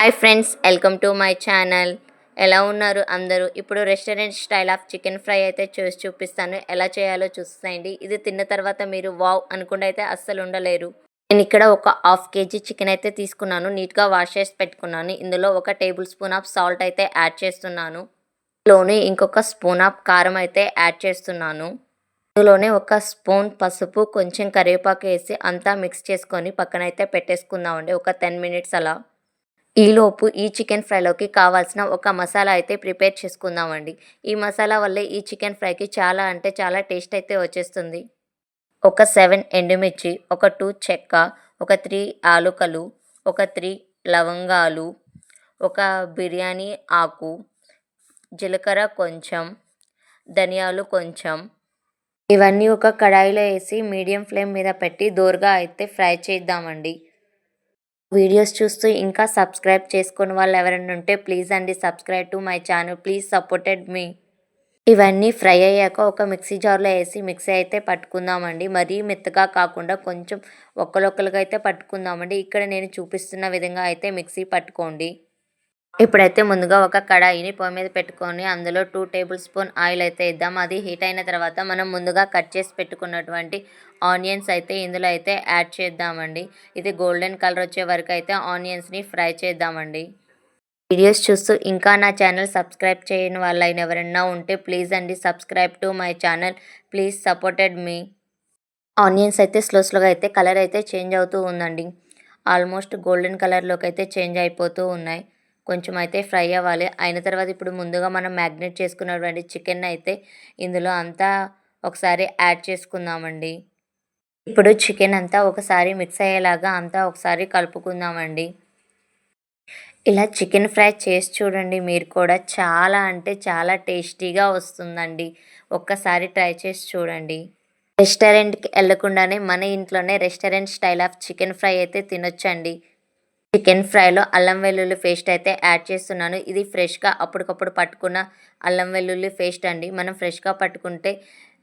Hi friends, welcome to my channel. ఎలా ఉన్నారు అందరూ? ఇప్పుడు restaurant style of chicken fry అయితే చేసి చూపిస్తాను. ఎలా చేయాలో చూసేయండి. ఇది తిన్న తర్వాత మీరు వావ్ అనుకుండా అయితే అస్సలు ఉండలేరు. నేను ఇక్కడ ఒక హాఫ్ కేజీ చికెన్ అయితే తీసుకున్నాను. నీట్గా వాష్ చేసి పెట్టుకున్నాను. ఇందులో ఒక టేబుల్ స్పూన్ ఆఫ్ సాల్ట్ అయితే యాడ్ చేస్తున్నాను. ఇందులోనే ఇంకొక స్పూన్ ఆఫ్ కారం అయితే యాడ్ చేస్తున్నాను. ఇందులోనే ఒక స్పూన్ పసుపు, కొంచెం కరివేపాకు వేసి అంతా మిక్స్ చేసుకొని పక్కనైతే పెట్టేసుకుందామండి. ఒక 10 మినిట్స్ అలా. ఈలోపు ఈ చికెన్ ఫ్రైలోకి కావాల్సిన ఒక మసాలా అయితే ప్రిపేర్ చేసుకుందామండి. ఈ మసాలా వల్లే ఈ చికెన్ ఫ్రైకి చాలా అంటే చాలా టేస్ట్ అయితే వచ్చేస్తుంది. ఒక 7 ఎండుమిర్చి, ఒక 2 చెక్క, ఒక 3 యాలుకలు, ఒక 3 లవంగాలు, ఒక బిర్యానీ ఆకు, జీలకర్ర కొంచెం, ధనియాలు కొంచెం, ఇవన్నీ ఒక కడాయిలో వేసి మీడియం ఫ్లేమ్ మీద పెట్టి దోరగా అయితే ఫ్రై చేద్దామండి. వీడియోస్ చూస్తూ ఇంకా సబ్స్క్రైబ్ చేసుకుని వాళ్ళు ఎవరైనా ఉంటే ప్లీజ్ అండి subscribe to my channel. Please supported me. ఇవన్నీ ఫ్రై అయ్యాక ఒక మిక్సీ జార్లో వేసి మిక్సీ అయితే పట్టుకుందామండి. మరీ మెత్తగా కాకుండా కొంచెం ఒక్కలొక్కలుగా అయితే పట్టుకుందామండి. ఇక్కడ నేను చూపిస్తున్న విధంగా అయితే మిక్సీ పట్టుకోండి. ఇప్పుడైతే ముందుగా ఒక కడాయిని పొయ్యి మీద పెట్టుకొని అందులో 2 టేబుల్ స్పూన్ ఆయిల్ అయితే ఇద్దాం. అది హీట్ అయిన తర్వాత మనం ముందుగా కట్ చేసి పెట్టుకున్నటువంటి ఆనియన్స్ అయితే ఇందులో అయితే యాడ్ చేద్దామండి. ఇది గోల్డెన్ కలర్ వచ్చే వరకు అయితే ఆనియన్స్ని ఫ్రై చేద్దామండి. వీడియోస్ చూస్తూ ఇంకా నా ఛానల్ సబ్స్క్రైబ్ చేయని వాళ్ళైనా ఎవరైనా ఉంటే ప్లీజ్ అండి subscribe to my channel. Please supported me. Onions అయితే స్లోగా అయితే కలర్ అయితే చేంజ్ అవుతూ ఉందండి. ఆల్మోస్ట్ గోల్డెన్ కలర్లోకి అయితే చేంజ్ అయిపోతూ ఉన్నాయి. కొంచెం అయితే ఫ్రై అవ్వాలి. అయిన తర్వాత ఇప్పుడు ముందుగా మనం మ్యాగ్నేట్ చేసుకున్నటువంటి చికెన్ అయితే ఇందులో అంతా ఒకసారి యాడ్ చేసుకుందామండి. ఇప్పుడు చికెన్ అంతా ఒకసారి మిక్స్ అయ్యేలాగా అంతా ఒకసారి కలుపుకుందామండి. ఇలా చికెన్ ఫ్రై చేసి చూడండి, మీరు కూడా చాలా అంటే చాలా టేస్టీగా వస్తుందండి. ఒక్కసారి ట్రై చేసి చూడండి. రెస్టారెంట్కి వెళ్ళకుండానే మన ఇంట్లోనే restaurant style of chicken fry అయితే తినొచ్చండి. చికెన్ ఫ్రైలో అల్లం వెల్లుల్లి పేస్ట్ అయితే యాడ్ చేస్తున్నాను. ఇది ఫ్రెష్గా అప్పటికప్పుడు పట్టుకున్న అల్లం వెల్లుల్లి పేస్ట్ అండి. మనం ఫ్రెష్గా పట్టుకుంటే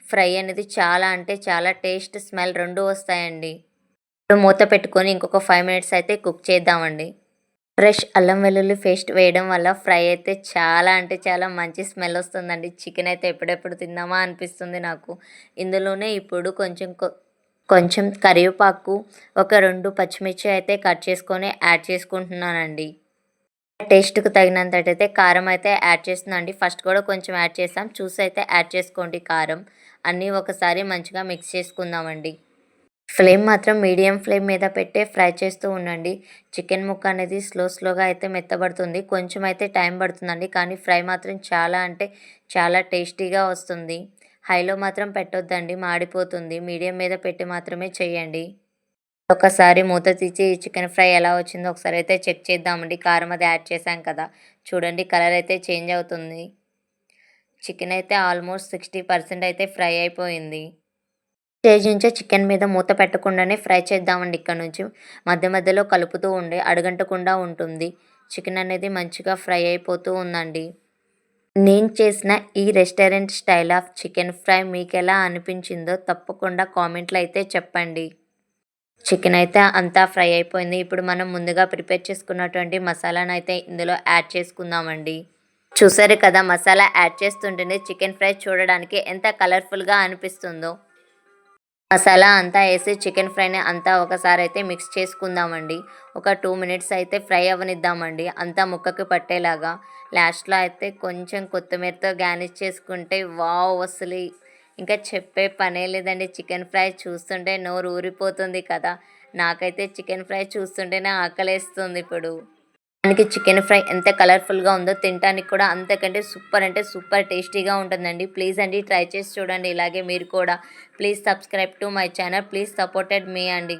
ఫ్రై అనేది చాలా అంటే చాలా టేస్ట్, స్మెల్ రెండు వస్తాయండి. ఇప్పుడు మూత పెట్టుకొని ఇంకొక 5 మినిట్స్ అయితే కుక్ చేద్దామండి. ఫ్రెష్ అల్లం వెల్లుల్లి పేస్ట్ వేయడం వల్ల ఫ్రై అయితే చాలా అంటే చాలా మంచి స్మెల్ వస్తుందండి. చికెన్ అయితే ఎప్పుడెప్పుడు తిందామా అనిపిస్తుంది నాకు. ఇందులోనే ఇప్పుడు కొంచెం కరివేపాకు, ఒక 2 పచ్చిమిర్చి అయితే కట్ చేసుకొని యాడ్ చేసుకుంటున్నానండి. టేస్ట్‌కు తగినంతటైతే కారం అయితే యాడ్ చేస్తున్నానండి. ఫస్ట్ కూడా కొంచెం యాడ్ చేసాం. చూసి అయితే యాడ్ చేసుకోండి కారం. అన్నీ ఒకసారి మంచిగా మిక్స్ చేసుకుందామండి. ఫ్లేమ్ మాత్రం మీడియం ఫ్లేమ్ మీద పెట్టే ఫ్రై చేస్తూ ఉండండి. చికెన్ ముక్క అనేది స్లోగా అయితే మెత్తబడుతుంది. కొంచెం అయితే టైం పడుతుందండి. కానీ ఫ్రై మాత్రం చాలా అంటే చాలా టేస్టీగా వస్తుంది. హైలో మాత్రం పెట్టొద్దండి, మాడిపోతుంది. మీడియం మీద పెట్టి మాత్రమే చేయండి. ఒకసారి మూత తీసి చికెన్ ఫ్రై ఎలా వచ్చిందో ఒకసారి అయితే చెక్ చేద్దామండి. కారం అది యాడ్ చేసాం కదా, చూడండి కలర్ అయితే చేంజ్ అవుతుంది. చికెన్ అయితే ఆల్మోస్ట్ 60% అయితే ఫ్రై అయిపోయింది. స్టేజ్ నుంచే చికెన్ మీద మూత పెట్టకుండానే ఫ్రై చేద్దామండి. ఇక్కడ నుంచి మధ్య మధ్యలో కలుపుతూ ఉండి అడుగంటకుండా ఉంటుంది. చికెన్ అనేది మంచిగా ఫ్రై అయిపోతూ ఉందండి. నేను చేసిన ఈ restaurant style of chicken fry మీకు ఎలా అనిపించిందో తప్పకుండా కామెంట్లో అయితే చెప్పండి. చికెన్ అయితే అంతా ఫ్రై అయిపోయింది. ఇప్పుడు మనం ముందుగా ప్రిపేర్ చేసుకున్నటువంటి మసాలాను అయితే ఇందులో యాడ్ చేసుకుందామండి. చూసారు కదా, మసాలా యాడ్ చేస్తుంటేనే చికెన్ ఫ్రై చూడడానికి ఎంత కలర్ఫుల్గా అనిపిస్తుందో. మసాలా అంతా వేసి చికెన్ ఫ్రైని అంతా ఒకసారి అయితే మిక్స్ చేసుకుందామండి. ఒక 2 మినిట్స్ అయితే ఫ్రై అవ్వనిద్దామండి, అంతా ముక్కకి పట్టేలాగా. లాస్ట్లో అయితే కొంచెం కొత్తిమీరతో గార్నిష్ చేసుకుంటే వావ్, అసలు ఇంకా చెప్పే పనే లేదండి. చికెన్ ఫ్రై చూస్తుంటే నోరు ఊరిపోతుంది కదా. నాకైతే చికెన్ ఫ్రై చూస్తుంటేనే ఆకలేస్తుంది ఇప్పుడు. మనకి చికెన్ ఫ్రై ఎంత కలర్ఫుల్గా ఉందో తినడానికి కూడా అంతకంటే సూపర్ అంటే సూపర్ టేస్టీగా ఉంటుందండి. ప్లీజ్ అండి ట్రై చేసి చూడండి ఇలాగే మీరు కూడా. Please subscribe to my channel. Please supported me అండి.